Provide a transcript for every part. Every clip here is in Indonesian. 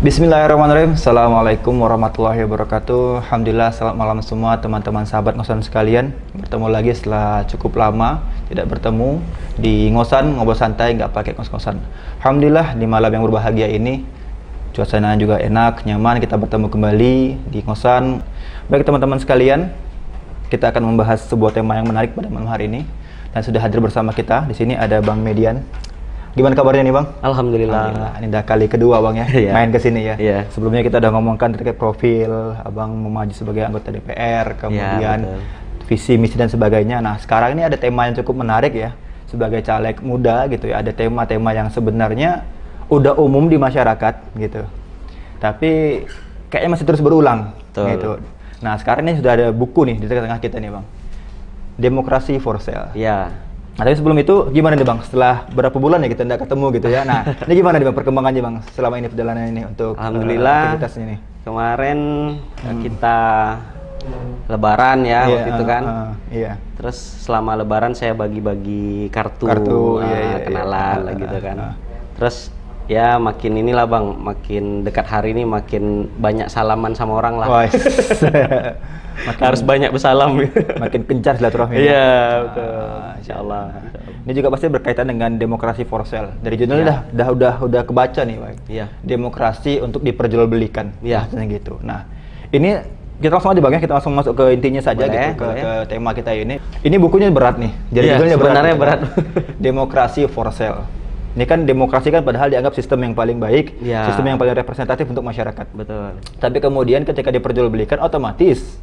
Bismillahirrahmanirrahim. Assalamualaikum warahmatullahi wabarakatuh. Alhamdulillah, selamat malam semua teman-teman sahabat Ngosan sekalian. Bertemu lagi setelah cukup lama tidak bertemu di Ngosan, ngobrol santai nggak pakai ngos-ngosan. Alhamdulillah di malam yang berbahagia ini cuacanya juga enak, nyaman. Kita bertemu kembali di Ngosan. Baik teman-teman sekalian, kita akan membahas sebuah tema yang menarik pada malam hari ini. Dan sudah hadir bersama kita di sini ada Bang Median. Gimana kabarnya nih Bang? Alhamdulillah. Ini udah kali kedua Bang ya, main ke sini ya. Iya. Sebelumnya kita udah ngomongkan terkait profil Abang mau maju sebagai anggota DPR, kemudian visi misi dan sebagainya. Nah sekarang ini ada tema yang cukup menarik ya, sebagai caleg muda gitu ya. Ada tema-tema yang sebenarnya udah umum di masyarakat gitu, tapi kayaknya masih terus berulang. Betul. Gitu. Nah sekarang ini sudah ada buku nih di tengah-tengah kita nih Bang, Demokrasi for Sale. Ya. Nah, tapi sebelum itu gimana nih Bang? Setelah berapa bulan ya kita nggak ketemu gitu ya. Nah, ini gimana nih Bang perkembangannya Bang selama ini perjalanan ini untuk Alhamdulillah aktivitasnya nih? Kemarin kita Lebaran ya waktu itu kan. Iya. Terus selama Lebaran saya bagi-bagi kartu, kenalan lah gitu kan. Terus ya makin inilah Bang, makin dekat hari ini makin banyak salaman sama orang lah. Harus banyak bersalam. Makin kencar silaturahmi. Iya, betul. Insyaallah. Ini juga pasti berkaitan dengan demokrasi for sale. Dari judulnya udah kebaca nih, Bang. Iya. Demokrasi untuk diperjualbelikan. Iya. Gitu. Nah, ini kita langsung aja Bang ya, kita langsung masuk ke intinya saja boleh, gitu, ke tema kita ini. Ini bukunya berat nih. Jadi judulnya sebenarnya berat. Demokrasi for sale. Ini kan demokrasi kan padahal dianggap sistem yang paling baik, sistem yang paling representatif untuk masyarakat. Betul. Tapi kemudian ketika diperjualbelikan otomatis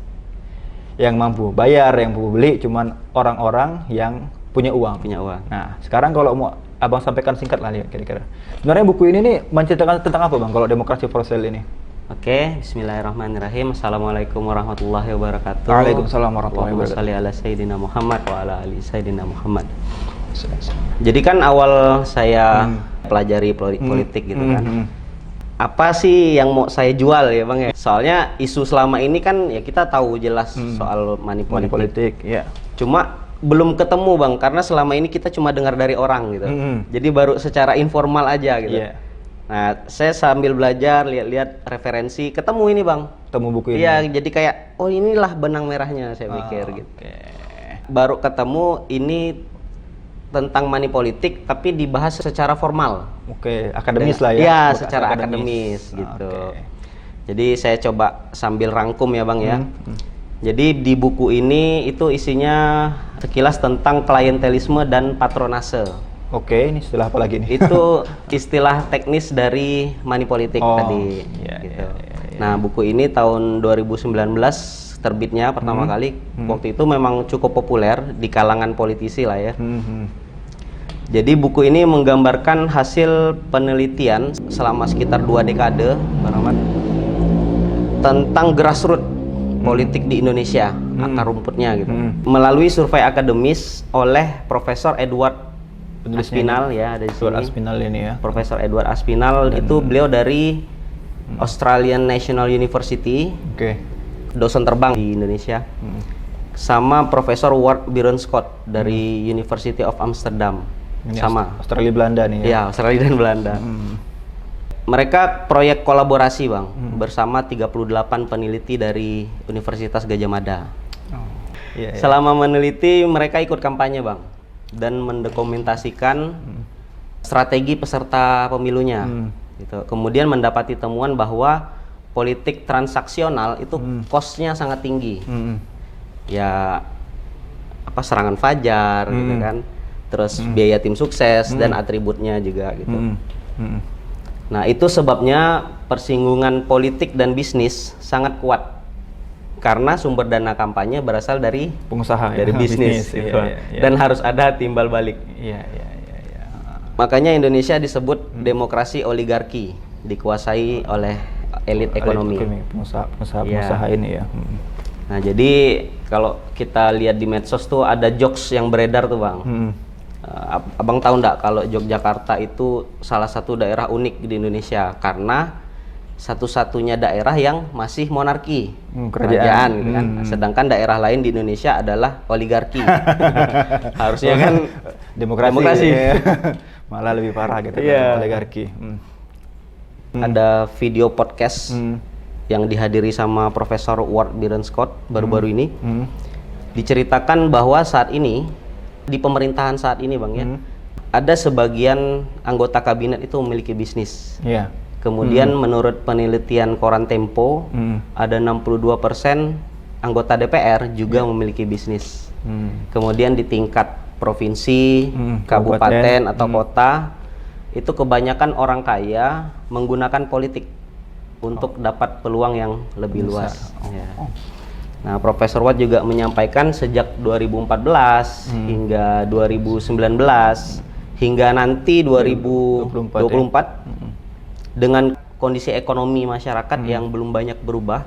yang mampu bayar, yang mampu beli cuman orang-orang yang punya uang. Nah, sekarang kalau mau Abang sampaikan singkat lah nih kira-kira. Sebenarnya buku ini nih menceritakan tentang apa Bang kalau demokrasi for sale ini? Oke, bismillahirrahmanirrahim. Assalamualaikum warahmatullahi wabarakatuh. Waalaikumsalam warahmatullahi wabarakatuh. Allahumma shalli ala sayyidina Muhammad wa ala ali sayyidina Muhammad. Jadi kan awal saya pelajari politik gitu kan. Apa sih yang mau saya jual ya Bang ya? Soalnya isu selama ini kan ya kita tahu jelas soal money politik. Ya. Cuma belum ketemu Bang, karena selama ini kita cuma dengar dari orang gitu. Jadi baru secara informal aja gitu. Nah, saya sambil belajar, lihat-lihat referensi, ketemu ini Bang. Ketemu buku ini? Iya, jadi kayak, oh inilah benang merahnya saya pikir gitu. Baru ketemu ini tentang money politik, tapi dibahas secara formal. Akademis lah ya? Iya, secara akademis gitu. Jadi saya coba sambil rangkum ya Bang ya. Jadi di buku ini itu isinya sekilas tentang klientelisme dan patronase. Ini istilah apa lagi nih? Itu istilah teknis dari money politik tadi. Gitu. Nah, buku ini tahun 2019 terbitnya pertama kali. Waktu itu memang cukup populer di kalangan politisi lah ya. Jadi buku ini menggambarkan hasil penelitian selama sekitar 2 dekade tentang grassroots politik di Indonesia, akar rumputnya gitu. Melalui survei akademis oleh Profesor Edward Aspinall ya, ada di sini. Aspinall ini ya. Profesor Edward Aspinall itu beliau dari Australian National University. Dosen terbang di Indonesia. Sama Profesor Ward Byron Scott dari University of Amsterdam. Ini sama Australia Belanda nih ya. Iya, Australia dan Belanda. Mereka proyek kolaborasi Bang, bersama 38 peneliti dari Universitas Gadjah Mada. Selama meneliti mereka ikut kampanye Bang, dan mendokumentasikan strategi peserta pemilunya. Gitu. Kemudian mendapati temuan bahwa politik transaksional itu cost-nya sangat tinggi. Ya serangan fajar gitu kan. Terus biaya tim sukses dan atributnya juga gitu. Nah, itu sebabnya persinggungan politik dan bisnis sangat kuat. Karena sumber dana kampanye berasal dari pengusaha, dari bisnis gitu. Dan harus ada timbal balik. Makanya Indonesia disebut demokrasi oligarki, dikuasai oleh elit ekonomi. Pengusaha ini ya. Nah, jadi kalau kita lihat di medsos tuh ada jokes yang beredar tuh Bang. Abang tahu nggak kalau Yogyakarta itu salah satu daerah unik di Indonesia karena satu-satunya daerah yang masih monarki, kerajaan gitu kan. Sedangkan daerah lain di Indonesia adalah oligarki. Harusnya kan demokrasi. Ya. Malah lebih parah gitu kan, oligarki. ada video podcast yang dihadiri sama Profesor Ward Byron Scott baru-baru ini. Diceritakan bahwa saat ini di pemerintahan saat ini Bang ya, ada sebagian anggota kabinet itu memiliki bisnis. Kemudian menurut penelitian koran Tempo, ada 62% anggota DPR juga memiliki bisnis. Kemudian di tingkat provinsi, kabupaten atau kota, itu kebanyakan orang kaya menggunakan politik untuk dapat peluang yang lebih luas. Nah, Profesor Watt juga menyampaikan sejak 2014 hingga 2019 hingga nanti 2024 dengan kondisi ekonomi masyarakat yang belum banyak berubah,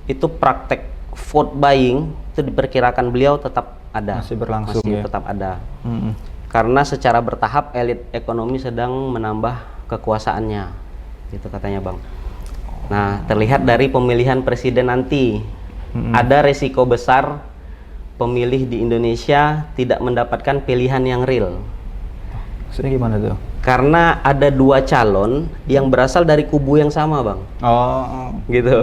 itu praktek vote buying itu diperkirakan beliau tetap ada, masih berlangsung, masih tetap ada. Karena secara bertahap elit ekonomi sedang menambah kekuasaannya, gitu katanya Bang. Nah, terlihat dari pemilihan presiden nanti, ada resiko besar pemilih di Indonesia tidak mendapatkan pilihan yang real. Maksudnya gimana tuh? Karena ada dua calon yang berasal dari kubu yang sama Bang. Gitu.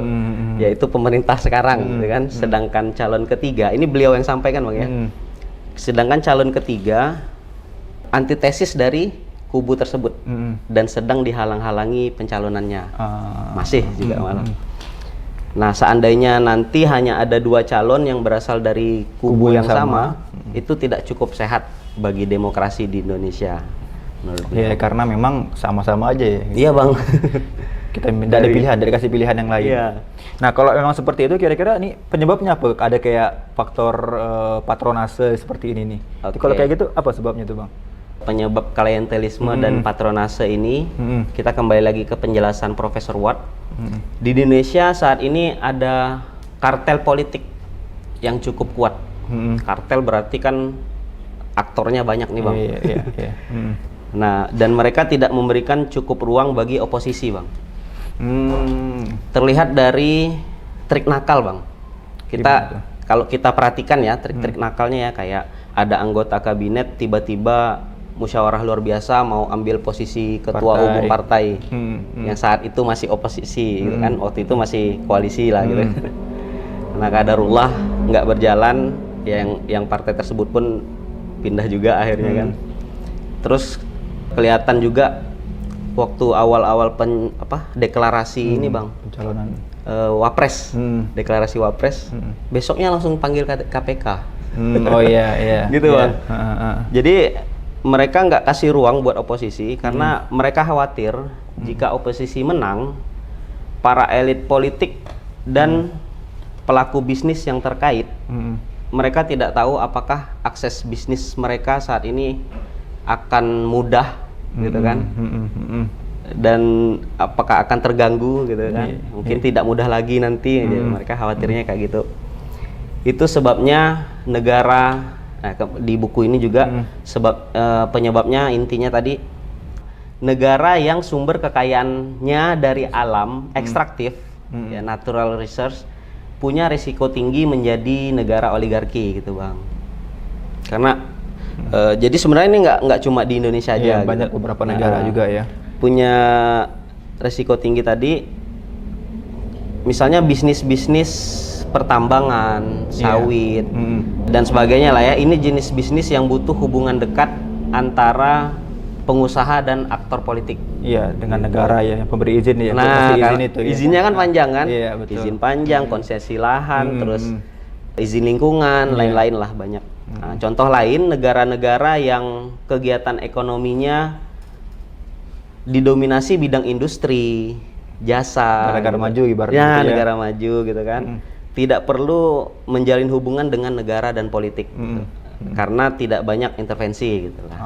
Yaitu pemerintah sekarang, gitu kan. Sedangkan calon ketiga, ini beliau yang sampaikan Bang ya. Sedangkan calon ketiga antitesis dari kubu tersebut dan sedang dihalang-halangi pencalonannya. Masih juga malah. Nah, seandainya nanti hanya ada dua calon yang berasal dari kubu yang sama, itu tidak cukup sehat bagi demokrasi di Indonesia. Ya, karena memang sama-sama aja ya. Iya Bang. Kita minta ada pilihan, dari kasih pilihan yang lain. Nah, kalau memang seperti itu, kira-kira ini penyebabnya apa? Ada kayak faktor patronase seperti ini nih. Kalau kayak gitu, apa sebabnya tuh Bang? Penyebab klientelisme dan patronase ini, kita kembali lagi ke penjelasan Profesor Watt. Di Indonesia saat ini ada kartel politik yang cukup kuat. Kartel berarti kan aktornya banyak nih Bang. Nah, dan mereka tidak memberikan cukup ruang bagi oposisi Bang. Terlihat dari trik nakal Bang. Kalau kita perhatikan ya, trik-trik nakalnya ya, kayak ada anggota kabinet tiba-tiba musyawarah luar biasa mau ambil posisi ketua umum partai yang saat itu masih oposisi gitu kan, waktu itu masih koalisi lah gitu. Nah, kadarullah nggak berjalan, yang partai tersebut pun pindah juga akhirnya kan. Terus kelihatan juga waktu awal-awal deklarasi ini Bang, pencalonan wapres, deklarasi wapres, besoknya langsung panggil KPK. Gitu Bang. Jadi mereka nggak kasih ruang buat oposisi karena mereka khawatir jika oposisi menang, para elit politik dan pelaku bisnis yang terkait, mereka tidak tahu apakah akses bisnis mereka saat ini akan mudah, gitu kan, dan apakah akan terganggu, gitu kan, mungkin tidak mudah lagi nanti. Mereka khawatirnya kayak gitu. Itu sebabnya negara, di buku ini juga penyebabnya intinya tadi, negara yang sumber kekayaannya dari alam ekstraktif, ya, natural resource, punya risiko tinggi menjadi negara oligarki gitu Bang. Karena jadi sebenarnya ini nggak cuma di Indonesia aja, banyak gitu. Beberapa negara juga ya punya risiko tinggi tadi. Misalnya bisnis pertambangan, sawit, dan sebagainya lah ya. Ini jenis bisnis yang butuh hubungan dekat antara pengusaha dan aktor politik. Iya, dengan negara ya, pemberi izin ya. Nah, izin itu, izinnya kan panjang kan? Iya, betul. Izin panjang, konsesi lahan, terus izin lingkungan, lain-lain lah banyak. Nah, contoh lain, negara-negara yang kegiatan ekonominya didominasi bidang industri, jasa, negara maju ibaratnya. Ya, negara maju gitu kan. Tidak perlu menjalin hubungan dengan negara dan politik, gitu. Karena tidak banyak intervensi gitu lah.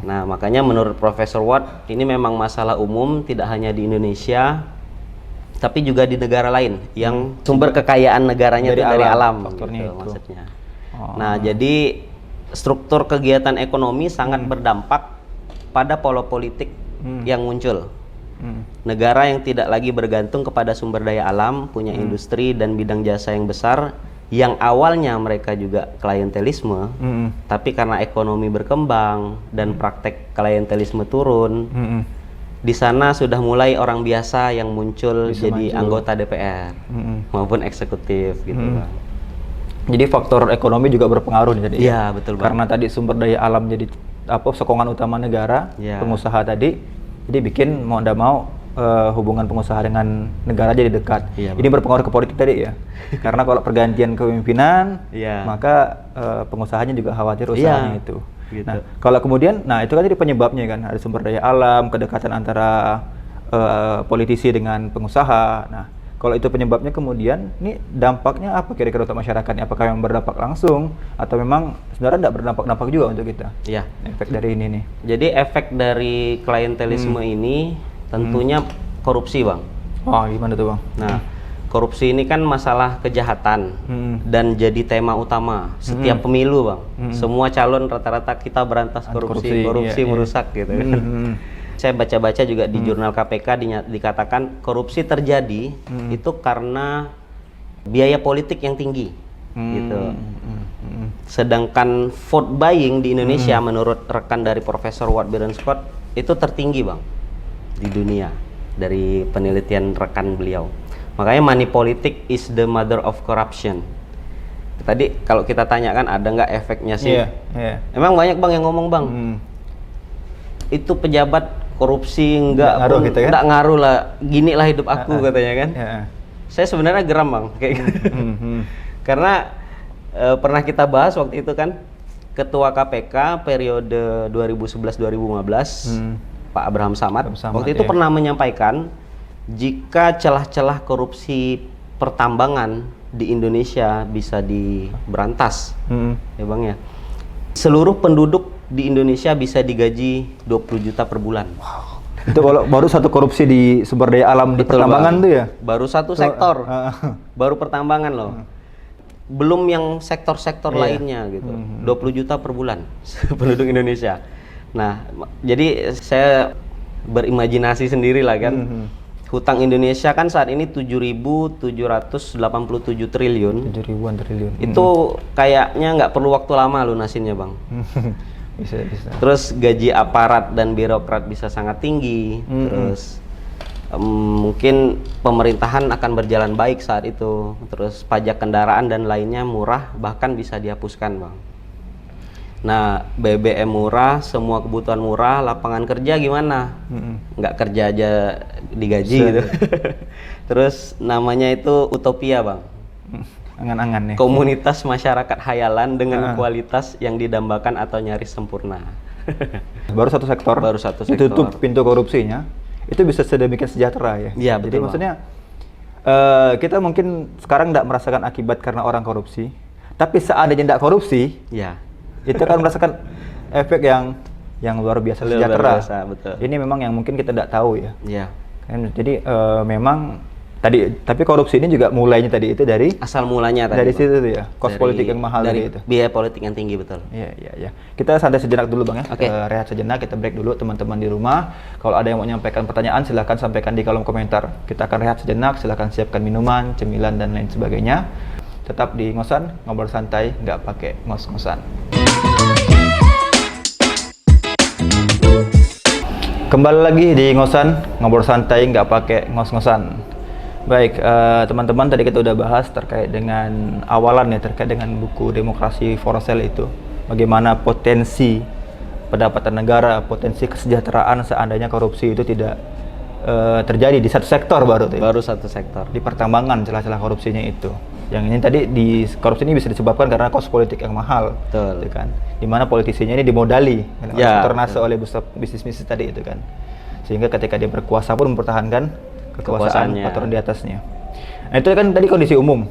Nah, makanya menurut Profesor Watt, ini memang masalah umum tidak hanya di Indonesia, tapi juga di negara lain yang sumber kekayaan negaranya dari alam gitu, maksudnya. Nah, jadi struktur kegiatan ekonomi sangat berdampak pada pola politik yang muncul. Negara yang tidak lagi bergantung kepada sumber daya alam, punya industri dan bidang jasa yang besar, yang awalnya mereka juga klientelisme, tapi karena ekonomi berkembang dan praktek klientelisme turun, di sana sudah mulai orang biasa yang muncul Bisa jadi maju. anggota DPR maupun eksekutif gitu Bang. Jadi faktor ekonomi juga berpengaruh nih tadi. Iya, betul Bang. Karena tadi sumber daya alam jadi sokongan utama negara, Iya. pengusaha tadi, jadi bikin mau ndak mau hubungan pengusaha dengan negara jadi dekat. Iya, Ini berpengaruh ke politik tadi ya. Karena kalau pergantian kepemimpinan, Iya. maka pengusahanya juga khawatir usahanya Iya, itu. gitu. Nah, kalau kemudian, itu kan jadi penyebabnya kan, ada sumber daya alam, kedekatan antara politisi dengan pengusaha. Nah, kalau itu penyebabnya, kemudian ini dampaknya apa kira-kira untuk masyarakatnya? Apakah yang berdampak langsung atau memang sebenarnya tidak berdampak juga untuk kita? Iya. Efek dari ini nih. Jadi efek dari klientelisme ini tentunya korupsi Bang. Oh, gimana tuh Bang? Nah, korupsi ini kan masalah kejahatan dan jadi tema utama setiap pemilu Bang. Semua calon rata-rata kita berantas korupsi, korupsi, iya, merusak gitu. Saya baca-baca juga di jurnal KPK dikatakan korupsi terjadi itu karena biaya politik yang tinggi gitu. Sedangkan vote buying di Indonesia menurut rekan dari Profesor Ward Byron Scott itu tertinggi Bang di dunia dari penelitian rekan beliau. Makanya money politik is the mother of corruption. Tadi kalau kita tanya kan ada nggak efeknya sih? Iya. Emang banyak Bang yang ngomong Bang. Itu pejabat korupsi Nggak ngaruh gitu kan? nggak ngaruh lah, gini lah hidup aku katanya kan. Yeah. Saya sebenarnya geram Bang kayak gitu. Karena pernah kita bahas waktu itu kan Ketua KPK periode 2011-2015 Pak Abraham Samad waktu itu pernah menyampaikan jika celah-celah korupsi pertambangan di Indonesia bisa diberantas ya Bang ya, seluruh penduduk di Indonesia bisa digaji 20 juta per bulan. Wow. Itu kalau baru satu korupsi di sumber daya alam di pertambangan tuh ya? Baru satu sektor, baru pertambangan loh. Belum yang sektor-sektor lainnya gitu. 20 juta per bulan penduduk Indonesia. Nah, jadi saya berimajinasi sendiri lah kan. Hutang Indonesia kan saat ini 7.787 triliun. 7 ribuan triliun. Itu kayaknya nggak perlu waktu lama lunasinnya Bang. Bisa. Terus gaji aparat dan birokrat bisa sangat tinggi. Terus mungkin pemerintahan akan berjalan baik saat itu. Terus pajak kendaraan dan lainnya murah, bahkan bisa dihapuskan Bang. Nah, BBM murah, semua kebutuhan murah, lapangan kerja gimana? Nggak kerja aja digaji gitu. Terus namanya itu utopia Bang. Angan-angan nih. Komunitas masyarakat hayalan dengan kualitas yang didambakan atau nyaris sempurna. Baru satu sektor. Baru satu sektor. Ditutup pintu korupsinya, itu bisa sedemikian sejahtera ya. Iya, Jadi betul, maksudnya kita mungkin sekarang tidak merasakan akibat karena orang korupsi, tapi seandainya tidak korupsi, Ya. itu akan merasakan efek yang luar biasa Luar sejahtera. biasa, betul. Ini memang yang mungkin kita tidak tahu ya. Iya. Kan, jadi memang tadi, tapi korupsi ini juga mulainya tadi itu dari Asal mulanya tadi. dari Bang. situ tuh ya, kos politik yang mahal dari tadi itu. biaya politik yang tinggi betul. Iya. Kita santai sejenak dulu Bang ya. Oke. Rehat sejenak, kita break dulu teman-teman di rumah. Kalau ada yang mau menyampaikan pertanyaan silahkan sampaikan di kolom komentar. Kita akan rehat sejenak, silahkan siapkan minuman, cemilan dan lain sebagainya. Tetap di Ngosan, ngobrol santai, nggak pakai ngos-ngosan. Kembali lagi di Ngosan, ngobrol santai, nggak pakai ngos-ngosan. Baik, teman-teman, tadi kita udah bahas terkait dengan awalan ya, terkait dengan buku Demokrasi for Sale itu. Bagaimana potensi pendapatan negara, potensi kesejahteraan seandainya korupsi itu tidak terjadi di satu sektor baru tuh. Baru satu sektor. Di pertambangan celah-celah korupsinya itu. Yang ini tadi di korupsi ini bisa disebabkan karena kos politik yang mahal. Betul. Gitu kan. Di mana politisinya ini dimodali, Ya, ternasuk oleh bisnis-bisnis tadi itu kan. Sehingga ketika dia berkuasa pun mempertahankan kekuasaan Kekuasaannya. patron di atasnya. Nah, itu kan tadi kondisi umum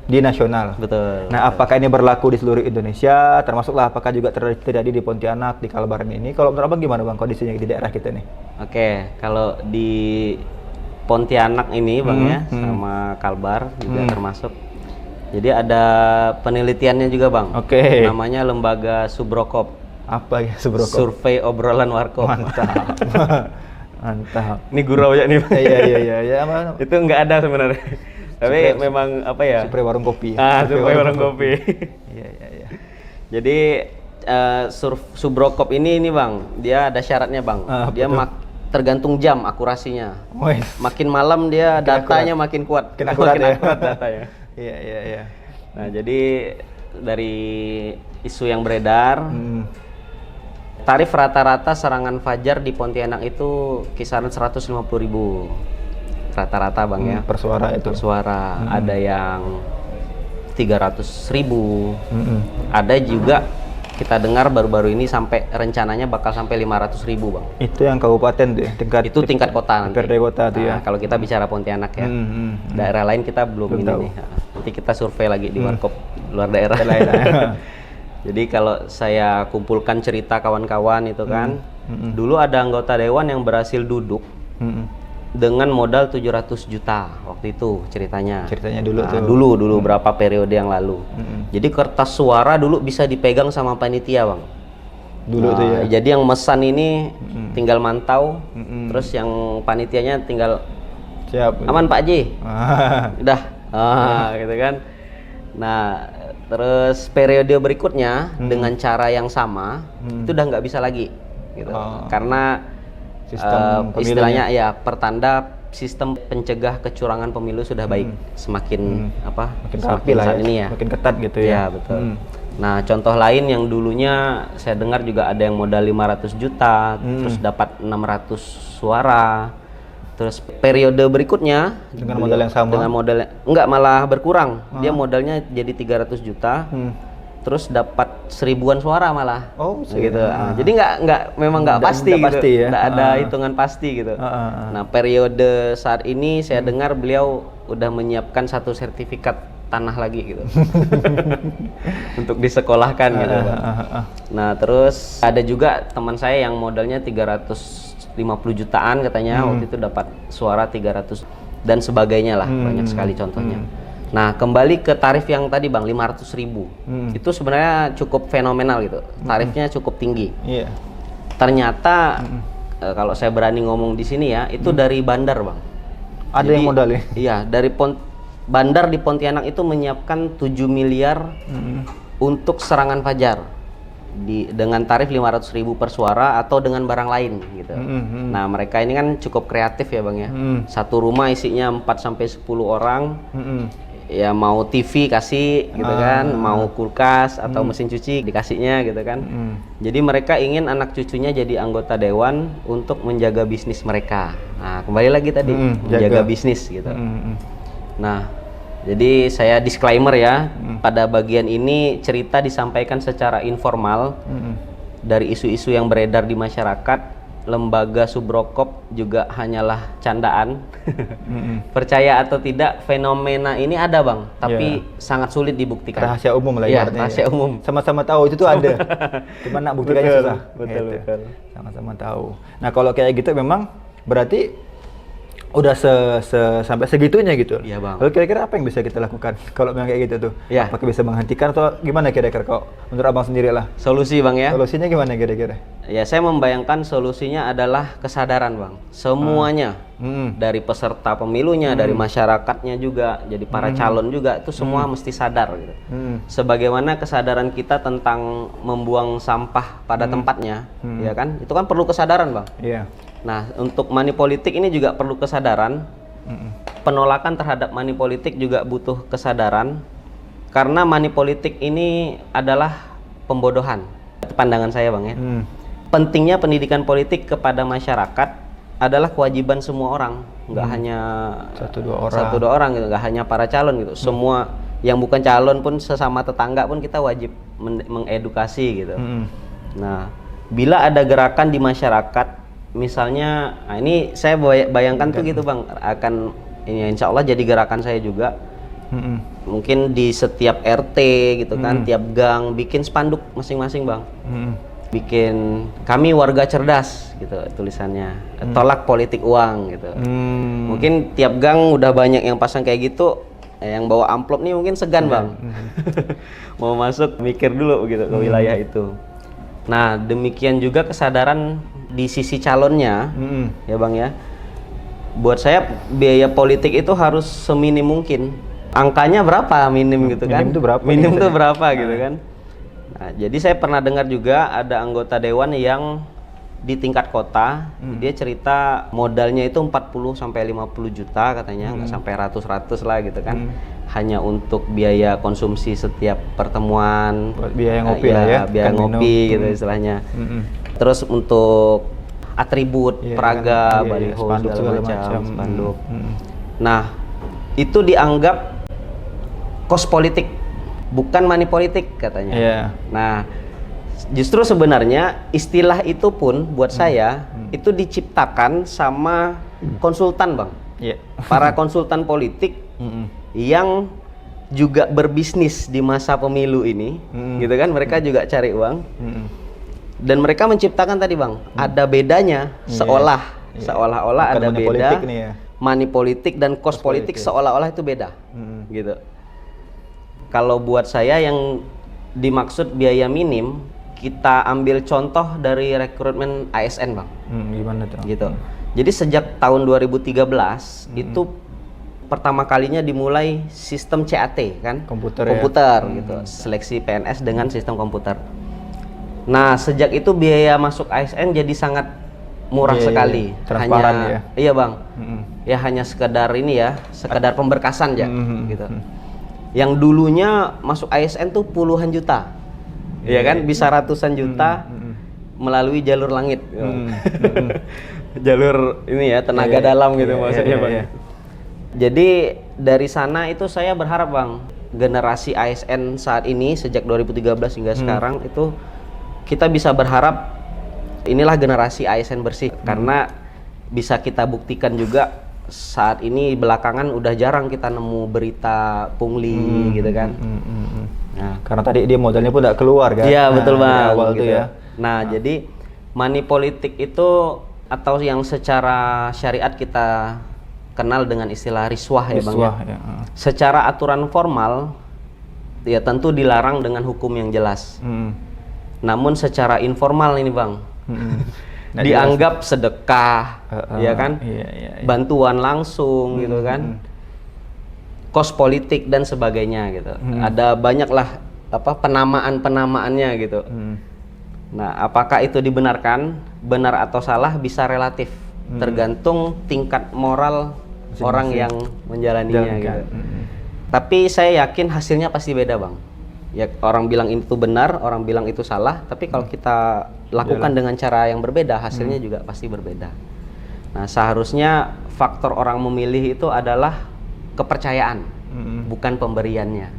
di nasional. Betul. Nah, apakah ini berlaku di seluruh Indonesia? Termasuklah apakah juga terjadi di Pontianak, di Kalbar ini? Kalau menurut Abang gimana Bang kondisinya di daerah kita nih? Oke, kalau di Pontianak ini Bang ya, sama Kalbar juga termasuk. Jadi ada penelitiannya juga Bang. Oke. Namanya lembaga Subrokop. Apa ya Subrokop? Survei obrolan warkop. Mantap. Mantap. Ini gurau ya nih Bang. Iya. Apa? Itu nggak ada sebenarnya. Tapi memang apa ya? Survei warung kopi. Survei warung kopi. Iya. Jadi Subrokop ini Bang, dia ada syaratnya Bang. Dia tergantung jam akurasinya. Wes. Makin malam dia Makin datanya makin kuat. Makin akurat Makin ya. akurat datanya. Iya, iya, iya. Nah, jadi dari isu yang beredar, tarif rata-rata serangan fajar di Pontianak itu kisaran 150.000 rata-rata Bang ya. Per suara itu. Per suara. Ada yang 300.000. Ada juga kita dengar baru-baru ini sampai rencananya bakal sampai 500.000 Bang. Itu yang kabupaten tuh ya, Itu tingkat kota nanti. DPRD kota tuh ya. Nah, kalau kita bicara Pontianak ya. Daerah lain kita belum ini tahu. nih. Nanti kita survei lagi di warkop luar daerah. Jadi kalau saya kumpulkan cerita kawan-kawan itu kan, dulu ada anggota dewan yang berhasil duduk dengan modal 700 juta waktu itu ceritanya. Ceritanya dulu Nah, tuh. Dulu berapa periode yang lalu. Jadi kertas suara dulu bisa dipegang sama panitia Bang. Dulu tuh ya. Jadi yang mesan ini tinggal mantau, terus yang panitianya tinggal Siap. aman Pak J. Ah. Udah, gitu kan. Nah, terus periode berikutnya dengan cara yang sama itu udah nggak bisa lagi, gitu. Karena Sistem istilahnya ya pertanda sistem pencegah kecurangan pemilu sudah baik, semakin makin semakin rapi lah saat ya. ini ya. Makin ketat gitu ya. Ya betul. Nah, contoh lain yang dulunya saya dengar juga ada yang modal 500 juta, terus dapat 600 suara. Terus periode berikutnya Dengan modal yang sama? Dengan modal enggak, malah berkurang. Dia modalnya jadi 300 juta. Terus dapat 1000-an suara malah. Oh, gitu. Jadi memang nggak pasti nggak gitu. pasti ya. Nggak ada hitungan pasti gitu. Nah, periode saat ini saya dengar beliau udah menyiapkan satu sertifikat tanah lagi gitu. Untuk disekolahkan gitu, Bang. Nah, terus ada juga teman saya yang modalnya 350 jutaan katanya waktu itu dapat suara 300 dan sebagainya lah, banyak sekali contohnya. Nah, kembali ke tarif yang tadi Bang, 500.000. Itu sebenarnya cukup fenomenal gitu. Tarifnya cukup tinggi. Iya. Ternyata kalau saya berani ngomong di sini ya, itu dari bandar Bang. Ada yang modal ya? Iya, dari bandar di Pontianak itu menyiapkan 7 miliar untuk serangan fajar dengan tarif 500.000 per suara atau dengan barang lain gitu. Nah, mereka ini kan cukup kreatif ya Bang ya. Satu rumah isinya 4 sampai 10 orang. Ya mau TV kasih gitu kan, mau kulkas atau mesin cuci dikasihnya gitu kan. Jadi mereka ingin anak cucunya jadi anggota dewan untuk menjaga bisnis mereka. Nah, kembali lagi tadi menjaga bisnis gitu. Nah, jadi saya disclaimer ya, pada bagian ini cerita disampaikan secara informal dari isu-isu yang beredar di masyarakat. Lembaga Subrokop juga hanyalah candaan. Percaya atau tidak, fenomena ini ada Bang, tapi sangat sulit dibuktikan. Rahasia umum lah ya, ibaratnya. rahasia umum. Sama-sama tahu itu tuh ada. Cuman nak buktikannya susah. Betul, Gitu. betul. Sama-sama tahu. Nah, kalau kayak gitu memang berarti udah sampai segitunya gitu. Iya Bang. Lalu kira-kira apa yang bisa kita lakukan kalau memang kayak gitu tuh? Iya. Apakah bisa menghentikan atau gimana kira-kira kalau menurut Abang sendiri lah? Solusi Bang ya. Solusinya gimana kira-kira? Ya, saya membayangkan solusinya adalah kesadaran Bang. Semuanya dari peserta pemilunya, dari masyarakatnya juga, jadi para calon juga itu semua mesti sadar gitu. Sebagaimana kesadaran kita tentang membuang sampah pada tempatnya, ya kan? Itu kan perlu kesadaran Bang. Iya. Nah, untuk money politik ini juga perlu kesadaran. Penolakan terhadap money politik juga butuh kesadaran. Karena money politik ini adalah pembodohan. Pandangan saya Bang ya. Pentingnya pendidikan politik kepada masyarakat adalah kewajiban semua orang. Nggak hanya satu dua orang gitu. Nggak hanya para calon gitu. Semua yang bukan calon pun, sesama tetangga pun kita wajib mengedukasi gitu. Nah, bila ada gerakan di masyarakat, misalnya, nah ini saya bayangkan tuh gitu Bang, akan ini insya Allah jadi gerakan saya juga. Mungkin di setiap RT gitu kan, tiap gang bikin spanduk masing-masing Bang. Bikin kami warga cerdas gitu tulisannya, tolak politik uang gitu. Mungkin tiap gang udah banyak yang pasang kayak gitu, yang bawa amplop nih mungkin segan Bang. Mau masuk mikir dulu gitu ke wilayah itu. Nah, demikian juga kesadaran di sisi calonnya, ya Bang ya. Buat saya biaya politik itu harus seminim mungkin. Angkanya berapa minim gitu kan? Minim itu berapa? Minim itu berapa gitu kan? Nah, jadi saya pernah dengar juga ada anggota dewan yang di tingkat kota. Dia cerita modalnya itu 40 sampai 50 juta katanya, nggak sampai ratus-ratus lah gitu kan. Hanya untuk biaya konsumsi setiap pertemuan, Buat biaya ngopi lah ya, biaya kan ngopi minum. gitu istilahnya. Terus untuk atribut, Iya, peraga, kan, iya, baliho spanduk segala segala macam, macam. spanduk. Nah, itu dianggap kos politik, bukan money politik katanya. Iya. Nah, justru sebenarnya istilah itu pun buat saya itu diciptakan sama konsultan, Bang. Iya. Para konsultan politik yang juga berbisnis di masa pemilu ini, gitu kan? Mereka juga cari uang. Dan mereka menciptakan tadi, Bang, ada bedanya seolah-olah Bukan ada money beda. politik nih ya. Money politik dan kos politik seolah-olah itu beda. Gitu. Kalau buat saya yang dimaksud biaya minim, kita ambil contoh dari rekrutmen ASN, Bang. Gimana tuh? Gitu. Jadi sejak tahun 2013 itu pertama kalinya dimulai sistem CAT kan? Komputer gitu. Seleksi PNS dengan sistem komputer. Nah, sejak itu biaya masuk ASN jadi sangat murah sekali. Transparan hanya, ya. Iya, Bang. Ya hanya sekedar ini ya, sekedar pemberkasan ya gitu. Yang dulunya masuk ASN tuh puluhan juta. Iya kan? Bisa ratusan juta melalui jalur langit. Jalur ini ya, tenaga dalam gitu maksudnya, Bang. Jadi dari sana itu saya berharap, Bang, generasi ASN saat ini sejak 2013 hingga sekarang itu kita bisa berharap inilah generasi ASN bersih, karena bisa kita buktikan juga saat ini belakangan udah jarang kita nemu berita pungli gitu kan. Nah, karena tadi dia modalnya pun tidak keluar kan? Iya, betul, Bang. Dari awal gitu tuh ya. Nah, jadi money politik itu atau yang secara syariat kita kenal dengan istilah riswah ya, Bang. Ya. Secara aturan formal ya tentu dilarang dengan hukum yang jelas. Namun secara informal ini, Bang, Nah, dianggap sedekah, ya kan? Iya. Bantuan langsung gitu kan? Kos politik dan sebagainya gitu. Ada banyaklah penamaan-penamaannya gitu. Nah, apakah itu dibenarkan, benar atau salah bisa relatif, tergantung tingkat moral orang yang menjalaninya gitu. Tapi saya yakin hasilnya pasti beda, Bang. Ya, orang bilang itu benar, orang bilang itu salah, tapi kalau kita lakukan dengan cara yang berbeda, hasilnya juga pasti berbeda. Nah, seharusnya faktor orang memilih itu adalah kepercayaan, bukan pemberiannya.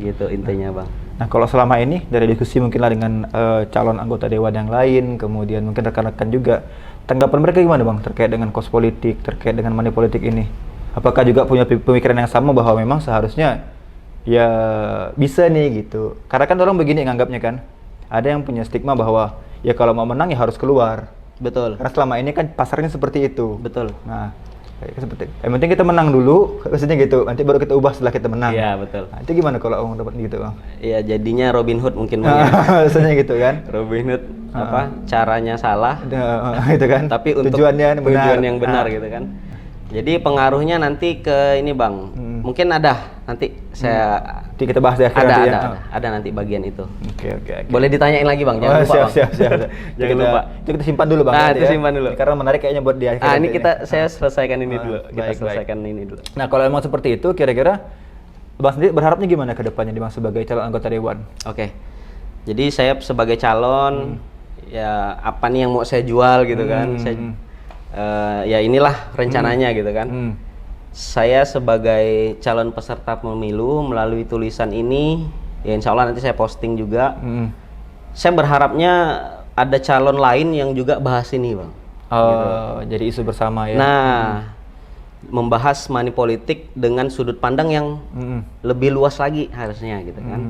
Gitu intinya, Bang. Nah, kalau selama ini dari diskusi mungkinlah dengan calon anggota dewan yang lain, kemudian mungkin rekan-rekan juga, tanggapan mereka gimana, Bang, terkait dengan kos politik, terkait dengan money politik ini? Apakah juga punya pemikiran yang sama bahwa memang seharusnya ya bisa nih gitu? Karena kan orang begini nganggapnya kan, ada yang punya stigma bahwa ya kalau mau menang ya harus keluar. Betul. Karena selama ini kan pasarnya seperti itu. Betul. Nah, seperti yang penting kita menang dulu, maksudnya gitu. Nanti baru kita ubah setelah kita menang. Iya, betul. Nah, itu gimana kalau Om dapat gitu, Bang? Iya, jadinya Robin Hood mungkin, Bang. Ya. Maksudnya gitu kan? Robin Hood caranya salah, itu kan? tapi untuk tujuan yang benar gitu kan. Jadi pengaruhnya nanti ke ini, Bang. Mungkin ada nanti saya Nanti kita bahas di akhir nanti ya. ada nanti bagian itu. Oke. Boleh ditanyain lagi, Bang. Jangan lupa, Bang. Siap. Jangan lupa. Itu kita simpan dulu, Bang. Nah, nanti itu simpan dulu. Karena menarik kayaknya buat di akhir. Ini saya selesaikan ini dulu. Kita baik. selesaikan ini dulu. Nah, kalau emang seperti itu, kira-kira Bang sendiri berharapnya gimana ke depannya Bang sebagai calon anggota dewan? Oke. Jadi saya sebagai calon ya apa nih yang mau saya jual gitu kan. Ya inilah rencananya gitu kan. Saya sebagai calon peserta pemilu melalui tulisan ini, ya insya Allah nanti saya posting juga. Saya berharapnya ada calon lain yang juga bahas ini, Bang. Gitu. Jadi isu bersama ya. Nah, membahas money politik dengan sudut pandang yang lebih luas lagi harusnya gitu kan.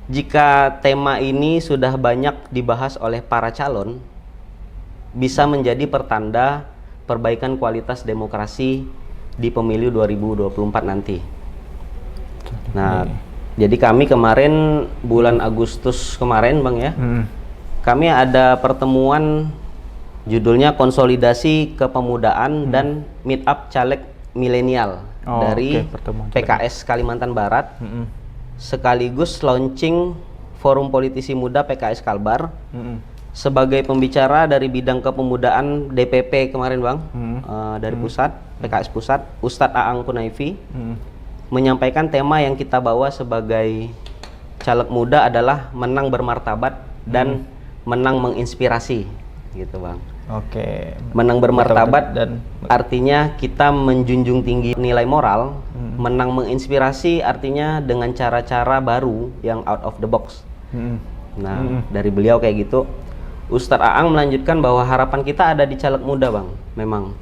Jika tema ini sudah banyak dibahas oleh para calon, bisa menjadi pertanda perbaikan kualitas demokrasi di pemilu 2024 nanti. Nah, jadi kami kemarin bulan Agustus kemarin, Bang ya, kami ada pertemuan judulnya Konsolidasi Kepemudaan dan Meet Up Caleg Milenial dari PKS Kalimantan Barat, sekaligus launching Forum Politisi Muda PKS Kalbar sebagai pembicara dari bidang kepemudaan DPP kemarin Bang, dari pusat, PKS pusat, Ustadz Aang Kunaifi menyampaikan tema yang kita bawa sebagai caleg muda adalah menang bermartabat dan menang menginspirasi, gitu Bang. Oke. Menang bermartabat dan artinya kita menjunjung tinggi nilai moral. Menang menginspirasi artinya dengan cara-cara baru yang out of the box. Nah, dari beliau kayak gitu. Ustadz Aang melanjutkan bahwa harapan kita ada di caleg muda Bang. Memang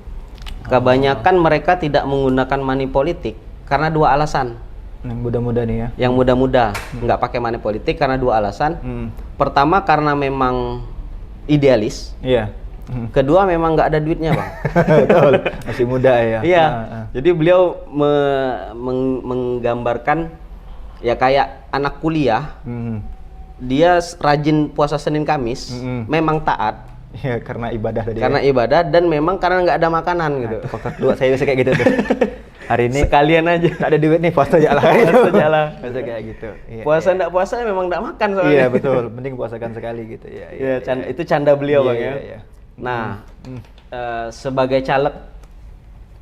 kebanyakan mereka tidak menggunakan money politik karena dua alasan. Yang muda-muda nih ya. Yang muda-muda nggak pakai money politik karena dua alasan. Pertama karena memang idealis. Iya. Kedua memang nggak ada duitnya Bang. Betul. Masih muda ya. Iya. Jadi beliau menggambarkan ya kayak anak kuliah. Dia rajin puasa Senin Kamis, memang taat. Iya, karena ibadah tadi. Karena ibadah dan memang karena nggak ada makanan gitu. Faktor kedua saya biasa kayak gitu tuh. Hari ini sekalian aja. Nggak ada duit nih, puasa aja lah. Puasa aja lah. Biasa kayak gitu. Iya, puasa nggak puasa memang nggak makan soalnya. Iya betul, mending puasakan sekali gitu. Iya. Itu canda beliau Bang ya. Iya. Nah, sebagai caleg,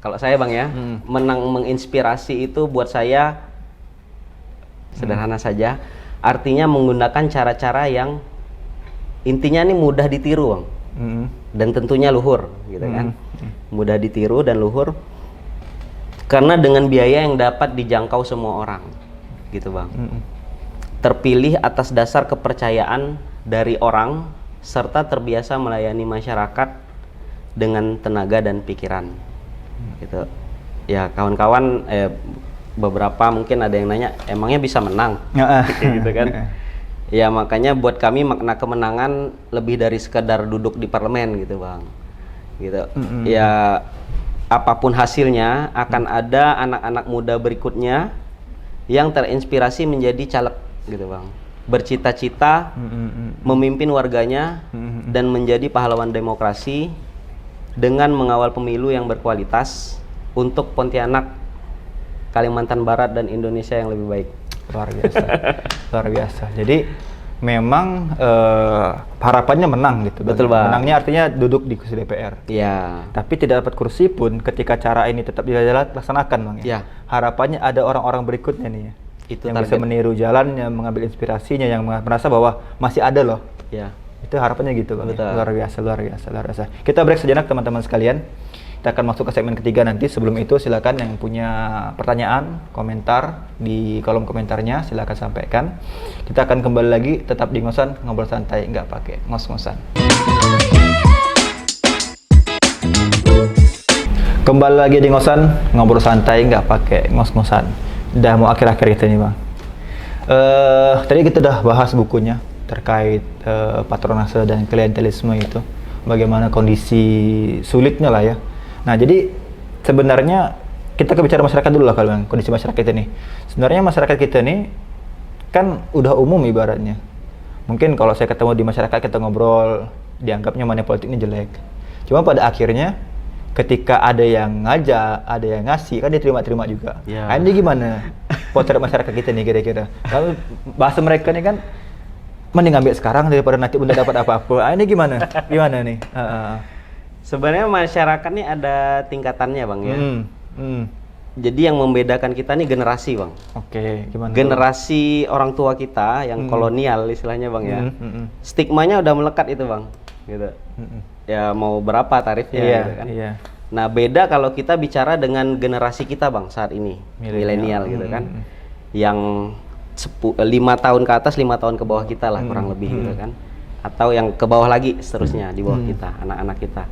kalau saya Bang ya, menang menginspirasi itu buat saya sederhana saja. Artinya menggunakan cara-cara yang intinya nih mudah ditiru Bang. Dan tentunya luhur gitu kan. Mudah ditiru dan luhur. Karena dengan biaya yang dapat dijangkau semua orang, gitu Bang. Terpilih atas dasar kepercayaan dari orang, serta terbiasa melayani masyarakat dengan tenaga dan pikiran. Gitu. Ya kawan-kawan, beberapa mungkin ada yang nanya, emangnya bisa menang? Gitu kan. Ya makanya buat kami makna kemenangan lebih dari sekedar duduk di parlemen gitu Bang. Gitu. Ya apapun hasilnya akan ada anak-anak muda berikutnya yang terinspirasi menjadi caleg gitu Bang. Bercita-cita memimpin warganya dan menjadi pahlawan demokrasi dengan mengawal pemilu yang berkualitas untuk Pontianak, Kalimantan Barat dan Indonesia yang lebih baik. Luar biasa. Luar biasa. Jadi memang harapannya menang gitu. Betul Bang. Menangnya artinya duduk di kursi DPR. Iya. Tapi tidak dapat kursi pun ketika cara ini tetap dilaksanakan Bang ya. Iya. Harapannya ada orang-orang berikutnya nih ya. Itu yang target. bisa meniru jalannya, mengambil inspirasinya, yang merasa bahwa masih ada loh. Iya. Itu harapannya gitu Bang. Betul. Ya. Luar biasa, luar biasa, luar biasa. Kita break sejenak teman-teman sekalian. Kita akan masuk ke segmen ketiga nanti. Sebelum itu silakan yang punya pertanyaan, komentar di kolom komentarnya silakan sampaikan. Kita akan kembali lagi tetap di Ngosan, ngobrol santai nggak pakai ngos-ngosan. Kembali lagi di Ngosan, ngobrol santai nggak pakai ngos-ngosan. Udah mau akhir-akhir itu nih Bang. Tadi kita udah bahas bukunya terkait patronase dan klientelisme itu. Bagaimana kondisi sulitnya lah ya. Nah jadi sebenarnya kita bicara masyarakat dulu lah kalau kondisi masyarakat kita nih. Sebenarnya masyarakat kita nih kan udah umum ibaratnya. Mungkin kalau saya ketemu di masyarakat kita ngobrol dianggapnya money politik ini jelek. Cuma pada akhirnya ketika ada yang ngajak, ada yang ngasih kan dia terima-terima juga. Ya. Nah, ini gimana potret masyarakat kita nih kira-kira? Kalau bahasa mereka nih kan mending ambil sekarang daripada nanti bunda dapat apa-apa. Ah, ini gimana? Gimana nih? Sebenarnya masyarakat nih ada tingkatannya Bang ya. Jadi yang membedakan kita nih generasi Bang. Oke, gimana? Generasi orang tua kita yang kolonial istilahnya Bang ya. Stigmanya udah melekat itu Bang. Gitu. Ya mau berapa tarifnya gitu kan. Iya. Nah beda kalau kita bicara dengan generasi kita Bang saat ini. Milenial gitu kan. Yang 5 tahun ke atas, 5 tahun ke bawah kita lah kurang lebih gitu kan. Atau yang ke bawah lagi seterusnya di bawah kita, anak-anak kita.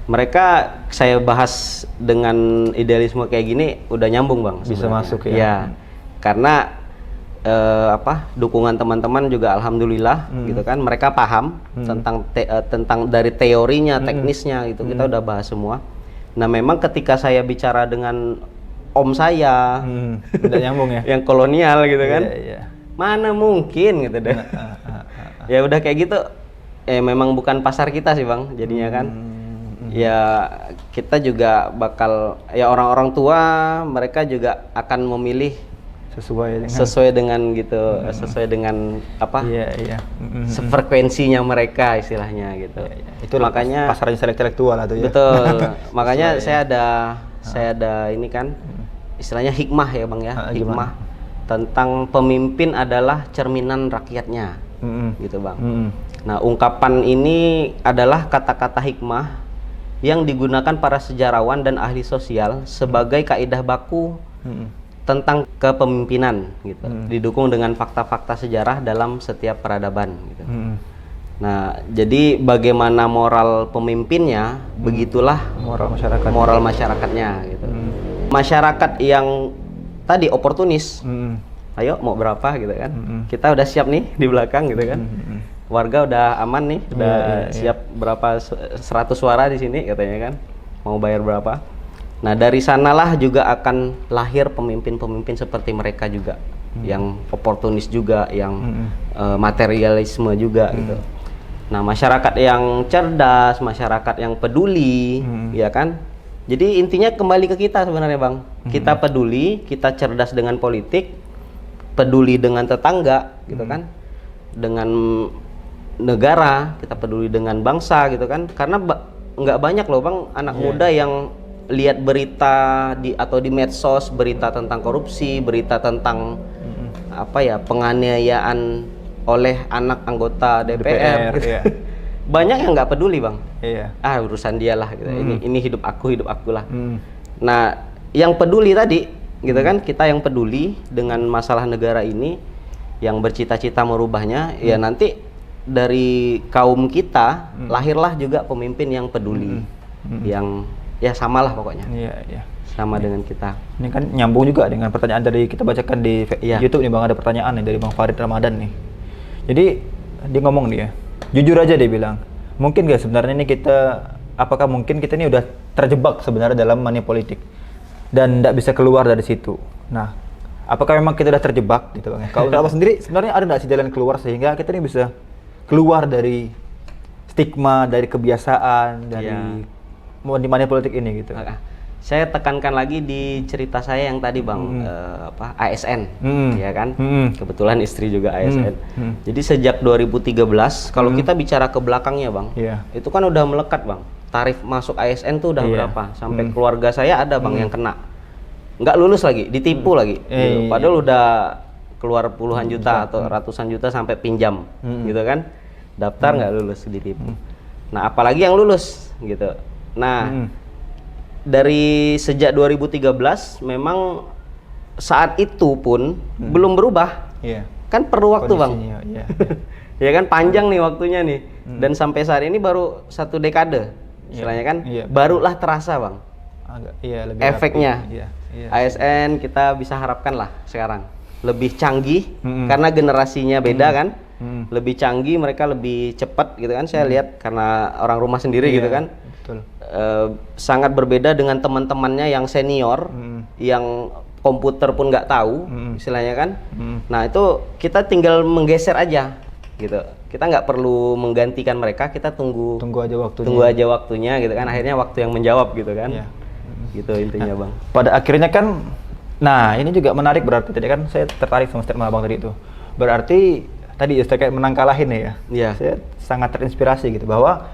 Mereka saya bahas dengan idealisme kayak gini udah nyambung Bang sebenarnya. Bisa masuk ya. Ya. Karena dukungan teman-teman juga alhamdulillah gitu kan. Mereka paham tentang dari teorinya, teknisnya gitu. Kita udah bahas semua. Nah, memang ketika saya bicara dengan om saya udah nyambung ya. yang kolonial gitu kan. Iya. Mana mungkin gitu deh. Ya udah kayak gitu. Memang bukan pasar kita sih Bang jadinya kan. Ya kita juga bakal ya orang-orang tua mereka juga akan memilih sesuai dengan gitu, sesuai dengan apa? Iya, iya. Sefrekuensinya mereka istilahnya gitu. Iya, iya. Itu makanya pasaran intelektual atau ya. Betul. Makanya saya ada ini kan istilahnya hikmah ya Bang ya. Hikmah tentang pemimpin adalah cerminan rakyatnya. Gitu Bang. Nah, ungkapan ini adalah kata-kata hikmah yang digunakan para sejarawan dan ahli sosial sebagai kaidah baku tentang kepemimpinan gitu. Didukung dengan fakta-fakta sejarah dalam setiap peradaban gitu. Nah, jadi bagaimana moral pemimpinnya, begitulah moral masyarakatnya gitu. Masyarakat yang tadi oportunis. Ayo mau berapa gitu kan. Kita udah siap nih di belakang gitu kan. Warga udah aman nih, udah siap berapa 100 suara di sini katanya kan. Mau bayar berapa? Nah, dari sanalah juga akan lahir pemimpin-pemimpin seperti mereka juga. Yang oportunis juga, yang materialisme juga gitu. Nah, masyarakat yang cerdas, masyarakat yang peduli, ya kan? Jadi intinya kembali ke kita sebenarnya Bang. Kita peduli, kita cerdas dengan politik, peduli dengan tetangga gitu kan. Dengan negara, kita peduli dengan bangsa gitu kan. Karena nggak banyak loh Bang anak muda yang lihat berita atau di medsos, berita tentang korupsi, berita tentang apa ya, penganiayaan oleh anak anggota DPR gitu. Iya. Banyak yang nggak peduli Bang. Iya. Urusan dia lah gitu. Ini hidup aku lah. Nah, yang peduli tadi gitu kan, kita yang peduli dengan masalah negara ini, yang bercita-cita merubahnya, ya nanti dari kaum kita lahirlah juga pemimpin yang peduli, yang ya samalah pokoknya. Iya. Sama dengan kita. Ini kan nyambung juga dengan pertanyaan dari kita bacakan di YouTube nih Bang, ada pertanyaan nih dari Bang Farid Ramadan nih. Jadi dia ngomong nih ya, jujur aja dia bilang, mungkin gak sebenarnya ini apakah mungkin kita ini udah terjebak sebenarnya dalam money politik dan tidak bisa keluar dari situ. Nah, apakah memang kita udah terjebak gitu Bang? Kalau Abang sendiri sebenarnya ada nggak sih jalan keluar sehingga kita ini bisa keluar dari stigma, dari kebiasaan, dari money politik ini gitu? Saya tekankan lagi di cerita saya yang tadi Bang, ASN, ya kan? Kebetulan istri juga ASN. Jadi sejak 2013, kalau kita bicara ke belakangnya Bang, itu kan udah melekat Bang. Tarif masuk ASN tuh udah berapa? Sampai keluarga saya ada Bang yang kena. Nggak lulus lagi, ditipu lagi. Gitu. Padahal udah keluar puluhan juta atau ratusan juta sampai pinjam, gitu kan? Daftar nggak lulus, ditipu. Nah, apalagi yang lulus, gitu. Nah, dari sejak 2013 memang saat itu pun belum berubah. Kan perlu waktu Bang. Ya kan panjang nih waktunya nih. Dan sampai saat ini baru 1 dekade. Istilahnya kan barulah terasa Bang. Lebih efeknya. ASN kita bisa harapkan lah sekarang lebih canggih karena generasinya beda kan. Lebih canggih, mereka lebih cepat gitu kan. Saya lihat karena orang rumah sendiri gitu kan. Sangat berbeda dengan teman-temannya yang senior, yang komputer pun nggak tahu, istilahnya kan. Nah, itu kita tinggal menggeser aja, gitu. Kita nggak perlu menggantikan mereka, kita tunggu aja waktunya, gitu kan. Akhirnya waktu yang menjawab, gitu kan. Gitu intinya Bang. Pada akhirnya kan, nah ini juga menarik berarti tadi kan saya tertarik sama statement Abang tadi itu. Berarti tadi kayak menang kalahin ya. Saya sangat terinspirasi gitu bahwa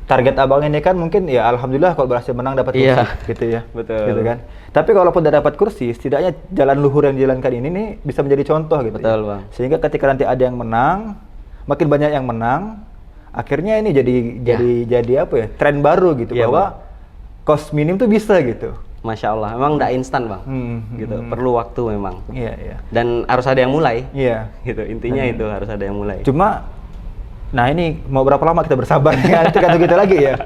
target Abang ini kan mungkin ya alhamdulillah kalau berhasil menang dapat kursi gitu ya. Betul. Gitu kan. Tapi kalaupun tidak dapat kursi, setidaknya jalan luhur yang dijalankan ini nih bisa menjadi contoh gitu. Betul, Bang. Sehingga ketika nanti ada yang menang, makin banyak yang menang, akhirnya ini jadi apa ya? Tren baru gitu bahwa cost minim tuh bisa gitu. Masya Allah, memang nggak instan Bang, gitu. Perlu waktu memang. Dan harus ada yang mulai. Gitu. Intinya itu harus ada yang mulai. Cuma nah ini mau berapa lama kita bersabar kan? Gitu lagi ya,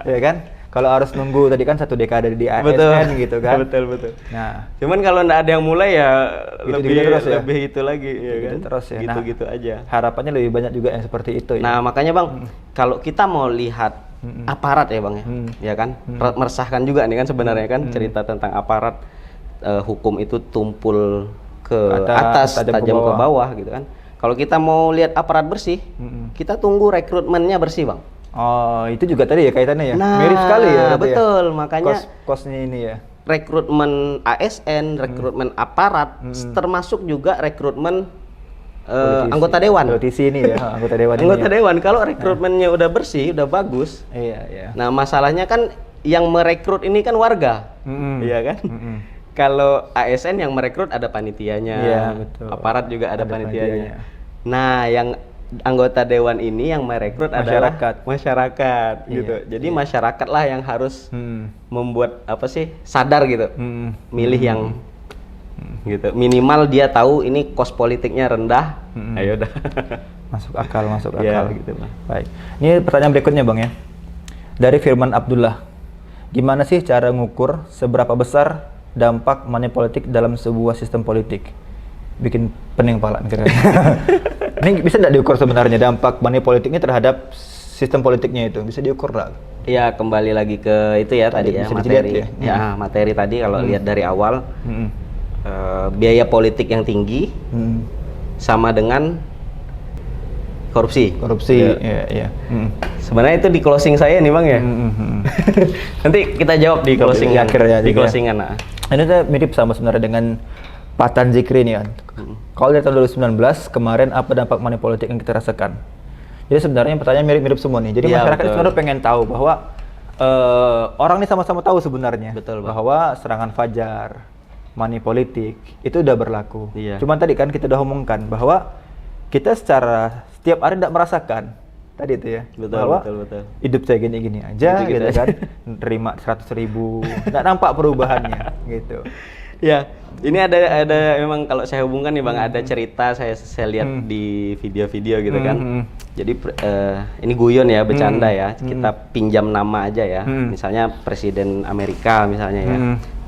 ya kan? Kalau harus nunggu tadi kan 1 dekade di ASN gitu kan? Betul. Nah, cuman kalau nggak ada yang mulai ya lebih itu lagi, ya kan? Terus ya. Gitu aja. Harapannya lebih banyak juga yang seperti itu. Ya? Nah makanya Bang, kalau kita mau lihat aparat ya Bang ya kan? Meresahkan juga nih kan sebenarnya kan cerita tentang aparat hukum itu tumpul ke atas, tajam ke bawah gitu kan? Kalau kita mau lihat aparat bersih, kita tunggu rekrutmennya bersih Bang. Oh, itu juga tadi ya kaitannya ya? Nah, mirip sekali ya. Betul, ya? Makanya kosnya ini ya. rekrutmen ASN, rekrutmen aparat, termasuk juga rekrutmen anggota dewan. Politisi ini ya, anggota dewan. Anggota dewan. Kalau rekrutmennya udah bersih, udah bagus. Iya, iya. Nah, masalahnya kan yang merekrut ini kan warga, iya kan? Kalau ASN yang merekrut ada panitianya, iya, betul. Aparat juga ada panitianya. Nah, yang anggota dewan ini yang merekrut adalah masyarakat gitu. Jadi masyarakat lah yang harus membuat apa sih, sadar gitu, milih yang gitu. Minimal dia tahu ini kos politiknya rendah. Ayo dah. Masuk akal gitu, Bang. Baik. Ini pertanyaan berikutnya, Bang ya. Dari Firman Abdullah. Gimana sih cara ngukur seberapa besar dampak money politik dalam sebuah sistem politik? Bikin pening kepala mikirnya. Ini bisa nggak diukur sebenarnya dampak money politiknya terhadap sistem politiknya itu? Bisa diukur nggak? Ya, kembali lagi ke itu ya tadi ya, materi. Ya, materi tadi kalau lihat dari awal, biaya politik yang tinggi sama dengan korupsi. Iya. Sebenarnya itu di closing saya nih, Bang ya. Nanti kita jawab di closing akhirnya. Di closingan. Ini tuh mirip sama sebenarnya dengan Pak Tan Zikri nih kan. Kalau dari tahun 2019 kemarin apa dampak money politik yang kita rasakan? Jadi sebenarnya pertanyaan mirip-mirip semua nih. Jadi masyarakat sebenarnya pengen tahu bahwa orang ini sama-sama tahu sebenarnya bahwa serangan fajar, money politik itu udah berlaku. Cuman tadi kan kita udah omongkan bahwa kita secara setiap hari tidak merasakan tadi itu ya, bahwa hidup saya gini-gini aja gitu kan, terima 100.000, nggak nampak perubahannya gitu. Ya, ini ada memang kalau saya hubungkan nih Bang, ada cerita saya lihat di video-video gitu kan. Jadi ini guyon ya, bercanda ya, kita pinjam nama aja ya. Misalnya Presiden Amerika misalnya ya.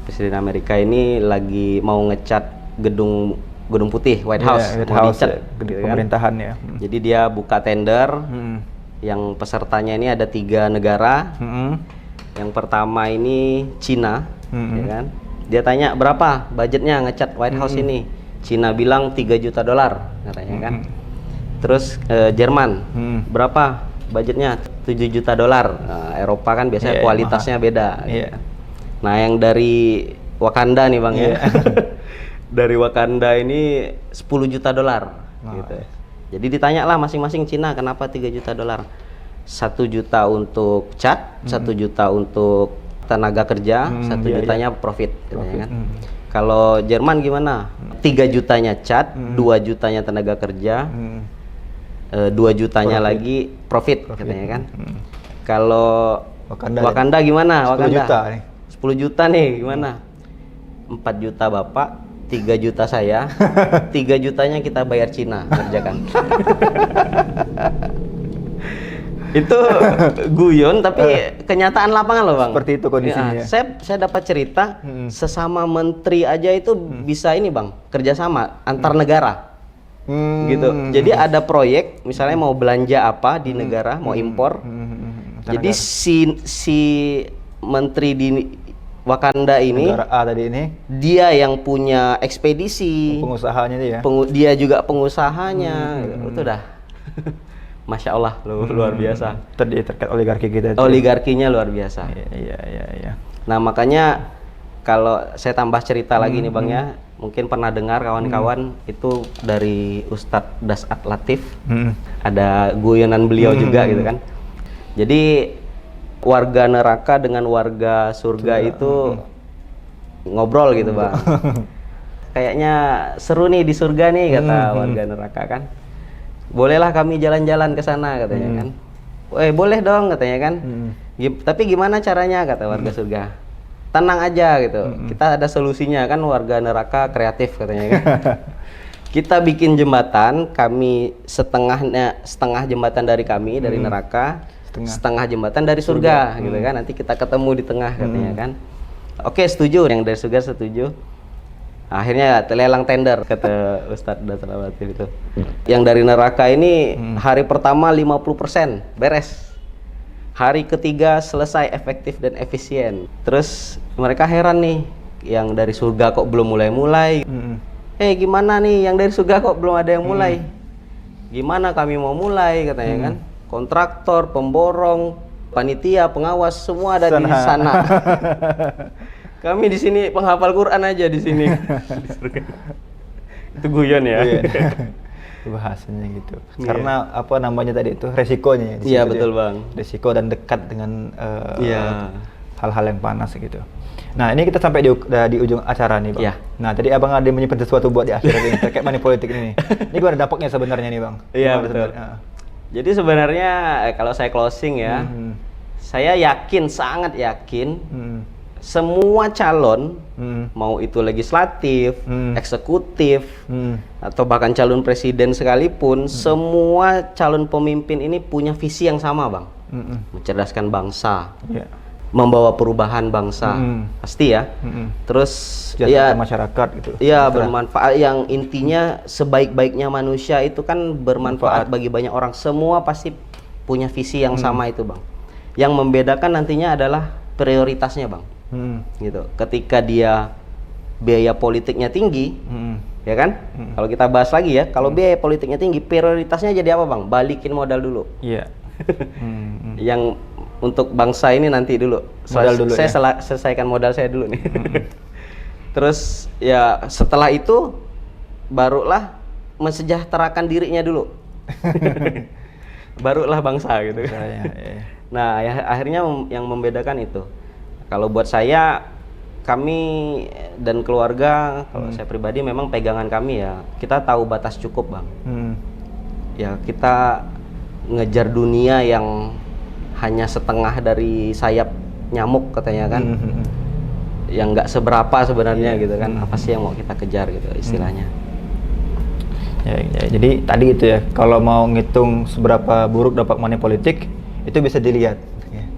Presiden Amerika ini lagi mau ngecat gedung Putih, White House, mau dicat gitu pemerintahan kan? Ya. Jadi dia buka tender, yang pesertanya ini ada 3 negara. Yang pertama ini Cina, ya kan? Dia tanya berapa budgetnya ngecat White House ini. Cina bilang $3 juta katanya kan. Terus Jerman, berapa budgetnya? $7 juta. Nah, Eropa kan biasanya kualitasnya beda. Nah, yang dari Wakanda nih Bang ya. Dari Wakanda ini $10 juta gitu. Jadi ditanya lah masing-masing Cina kenapa $3 juta. 1 juta untuk cat, 1 juta untuk tenaga kerja, 1 jutanya profit gitu kan. Kalau Jerman gimana? 3 jutanya cat, 2 jutanya tenaga kerja, 2 jutanya lagi profit katanya kan. Kalau Wakanda gimana? 10 juta nih. 10 juta nih gimana? 4 juta Bapak, 3 juta saya, 3 jutanya kita bayar Cina kerjakan. Itu guyon tapi kenyataan lapangan loh Bang. Seperti itu kondisinya. Ya, saya dapat cerita sesama menteri aja itu bisa ini Bang, kerjasama antar negara. Gitu. Jadi ada proyek misalnya mau belanja apa di negara, mau impor. Jadi si menteri di Wakanda ini, negara A tadi ini, dia yang punya ekspedisi, pengusahanya dia. Dia juga pengusahanya. Itu dah. Masya Allah, luar biasa. Terkait oligarki kita itu. Oligarkinya luar biasa. Iya. Nah makanya kalau saya tambah cerita lagi nih Bang ya, mungkin pernah dengar kawan-kawan itu dari Ustadz Dasat Latif, ada guyonan beliau juga gitu kan. Jadi warga neraka dengan warga surga itu ngobrol gitu Bang. Kayaknya seru nih di surga nih kata warga neraka kan. Bolehlah kami jalan-jalan ke sana katanya kan. Boleh dong katanya kan. Tapi gimana caranya kata warga surga. Tenang aja gitu. Kita ada solusinya kan, warga neraka kreatif katanya kan. Kita bikin jembatan, kami setengah jembatan dari kami dari neraka, setengah jembatan dari surga gitu kan. Nanti kita ketemu di tengah katanya kan. Oke, setuju, yang dari surga setuju. Akhirnya lelang tender kata Ustadz Dasat Latif itu. Yang dari neraka ini hari pertama 50% beres. Hari ketiga selesai efektif dan efisien. Terus mereka heran nih, yang dari surga kok belum mulai-mulai. Gimana nih yang dari surga kok belum ada yang mulai? Gimana kami mau mulai katanya kan? Kontraktor, pemborong, panitia, pengawas semua ada di sana. Kami di sini penghafal Quran aja di sini. Itu guyon ya. Iya. Bahasanya gitu. Karena apa namanya tadi itu resikonya ya. Iya betul Bang. Resiko dan dekat dengan Iya. hal-hal yang panas gitu. Nah ini kita sampai di ujung acara nih Bang. Iya. Nah tadi Abang ada menyimpan sesuatu buat di akhir ini terkait money politik ini. Ini gimana dampaknya sebenarnya nih Bang? Iya Gimana betul. sebenarnya? Jadi sebenarnya kalau saya closing ya, saya yakin, sangat yakin semua calon, mau itu legislatif, eksekutif, atau bahkan calon presiden sekalipun, semua calon pemimpin ini punya visi yang sama Bang. Mencerdaskan bangsa, membawa perubahan bangsa, pasti ya. Terus ya masyarakat gitu. Iya bermanfaat, yang intinya sebaik-baiknya manusia itu kan bermanfaat bagi banyak orang. Semua pasti punya visi yang sama itu Bang. Yang membedakan nantinya adalah prioritasnya Bang. Gitu. Ketika dia biaya politiknya tinggi, ya kan? Kalau kita bahas lagi ya, kalau biaya politiknya tinggi, prioritasnya jadi apa Bang? Balikin modal dulu. Iya. Yang untuk bangsa ini nanti dulu. Modal dulu saya ya? selesaikan modal saya dulu nih. Terus ya setelah itu barulah mensejahterakan dirinya dulu. Barulah bangsa gitu. Ya. Nah, ya, akhirnya yang membedakan itu. Kalau buat saya, kami dan keluarga, kalau saya pribadi memang pegangan kami ya, kita tahu batas cukup Bang. Ya kita ngejar dunia yang hanya setengah dari sayap nyamuk katanya kan, yang nggak seberapa sebenarnya gitu kan. Apa sih yang mau kita kejar gitu istilahnya. Ya, jadi tadi itu ya, kalau mau ngitung seberapa buruk dampak money politik, itu bisa dilihat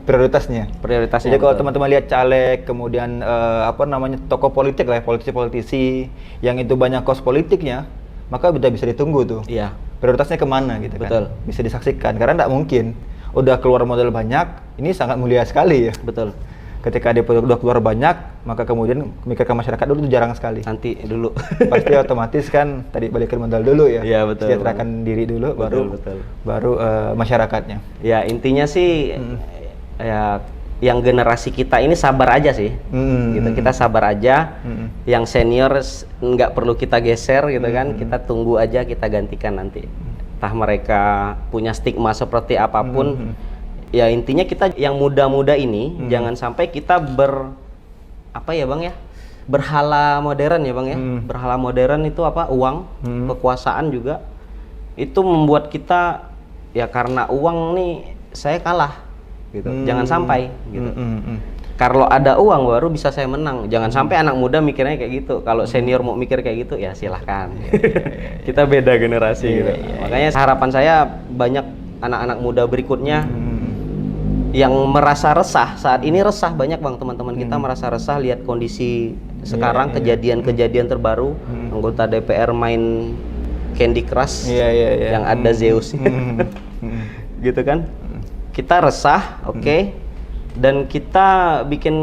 prioritasnya. Prioritasnya. Jadi kalau teman-teman lihat caleg, kemudian apa namanya tokoh politik lah, politisi yang itu banyak kos politiknya, maka bisa ditunggu tuh. Iya. Prioritasnya kemana gitu kan? Betul. Bisa disaksikan karena nggak mungkin udah keluar modal banyak, ini sangat mulia sekali ya. Betul. Ketika dia udah keluar banyak, maka kemudian memikirkan masyarakat dulu itu jarang sekali. Nanti dulu. Pasti otomatis kan tadi balikin modal dulu ya. Iya betul. Sejahterakan diri dulu, betul. baru masyarakatnya. Ya intinya sih ya yang generasi kita ini sabar aja sih. Gitu, kita sabar aja. Yang senior nggak perlu kita geser gitu kan. Kita tunggu aja, kita gantikan nanti. Entah mereka punya stigma seperti apapun. Ya intinya kita yang muda-muda ini jangan sampai kita apa ya Bang ya? Berhala modern ya Bang ya. Berhala modern itu apa? Uang, kekuasaan juga. Itu membuat kita ya karena uang nih saya kalah gitu. Jangan sampai gitu. Kalau ada uang baru bisa saya menang. Jangan sampai anak muda mikirnya kayak gitu. Kalau senior mau mikir kayak gitu ya silahkan. Kita beda generasi gitu. Makanya harapan saya banyak anak-anak muda berikutnya yang merasa resah. Saat ini resah banyak Bang, teman-teman kita merasa resah lihat kondisi sekarang, kejadian-kejadian terbaru, anggota DPR main Candy Crush yang ada Zeus. Gitu kan? Kita resah, oke. Dan kita bikin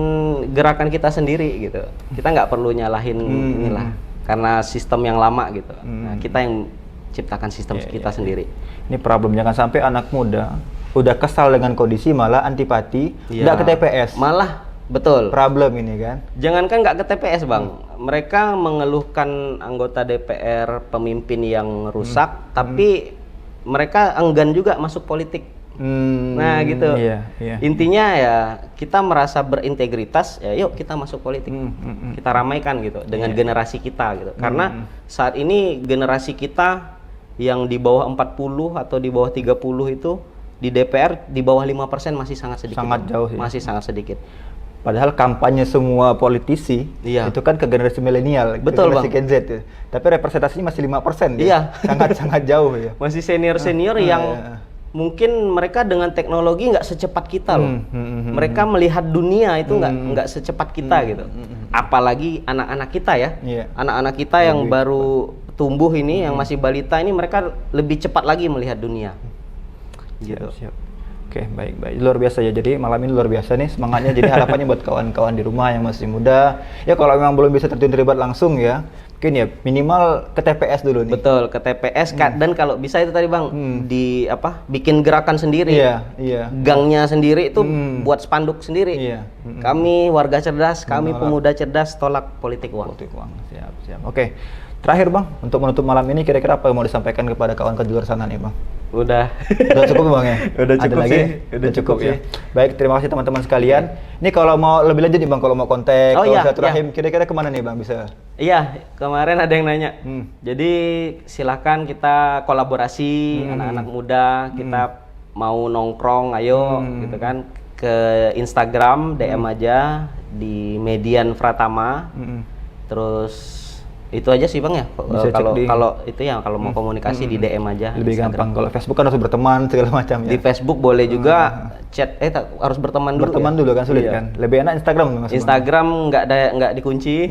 gerakan kita sendiri gitu. Kita nggak perlu nyalahin inilah karena sistem yang lama gitu. Nah, kita yang ciptakan sistem kita sendiri. Ini problem, jangan sampai anak muda udah kesal dengan kondisi malah antipati, nggak ke TPS. Malah betul. Problem ini kan. Jangankan nggak ke TPS Bang, mereka mengeluhkan anggota DPR pemimpin yang rusak, tapi mereka enggan juga masuk politik. Nah gitu. Intinya ya kita merasa berintegritas, ya yuk kita masuk politik, kita ramaikan gitu dengan generasi kita gitu. Karena saat ini generasi kita yang di bawah 40 atau di bawah 30 itu di DPR di bawah 5% masih sangat sedikit. Sangat jauh ya. Masih sangat sedikit. Padahal kampanye semua politisi itu kan ke generasi milenial, generasi Gen Z ya. Tapi representasinya masih 5%. Iya. Sangat jauh ya. Masih senior-senior yang mungkin mereka dengan teknologi nggak secepat kita loh. Mereka melihat dunia itu nggak secepat kita gitu. Apalagi anak-anak kita ya. Anak-anak kita yang baru tumbuh ini, yang masih balita ini, mereka lebih cepat lagi melihat dunia. Gitu. Siap. Oke, baik. Luar biasa ya. Jadi malam ini luar biasa nih semangatnya. Jadi harapannya buat kawan-kawan di rumah yang masih muda, ya kalau memang belum bisa terjun terlibat langsung ya, mungkin ya minimal ke TPS dulu nih. Betul, ke TPS dan kalau bisa itu tadi Bang, di apa? Bikin gerakan sendiri. Iya. Gangnya sendiri itu buat spanduk sendiri. Iya. Kami warga cerdas, kami pemuda cerdas tolak politik uang. Politik uang. Siap. Oke. Terakhir Bang, untuk menutup malam ini kira-kira apa yang mau disampaikan kepada kawan-kawan di luar sana nih Bang? Udah Cukup Bang ya? Udah cukup Ada lagi? sih. Udah cukup ya. Baik, terima kasih teman-teman sekalian. Ini kalau mau lebih lanjut nih Bang, kalau mau kontak, kalau silaturahim, kira-kira kemana nih Bang bisa? Iya, kemarin ada yang nanya. Jadi silahkan kita kolaborasi, anak-anak muda, kita mau nongkrong, ayo gitu kan, ke Instagram, DM aja di Median Pratama. Terus itu aja sih Bang ya. Kalau itu ya kalau mau komunikasi di DM aja. Lebih gampang. Kalau Facebook kan harus berteman segala macam ya. Di Facebook boleh juga chat, harus berteman dulu. Berteman dulu kan sulit kan. Lebih enak Instagram Mas. Instagram nggak dikunci.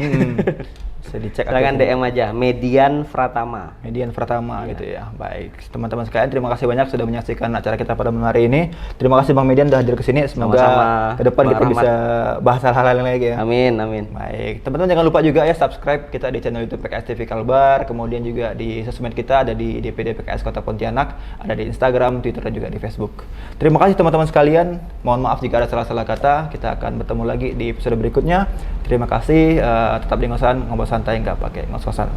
Bisa dicek. Silakan DM aja Median Pratama. Median Pratama gitu ya. Baik, teman-teman sekalian, terima kasih banyak sudah menyaksikan acara kita pada malam hari ini. Terima kasih Bang Median sudah hadir ke sini. Semoga ke depan kita bisa bahas hal-hal yang lagi ya. Amin. Baik, teman-teman jangan lupa juga ya subscribe kita di channel YouTube PKS TV Kalbar, kemudian juga di sosmed kita ada di DPD PKS Kota Pontianak, ada di Instagram, Twitter dan juga di Facebook. Terima kasih teman-teman sekalian. Mohon maaf jika ada salah-salah kata. Kita akan bertemu lagi di episode berikutnya. Terima kasih. Tetap di ngosan, ngobrol santai nggak pakai ngos-ngosan.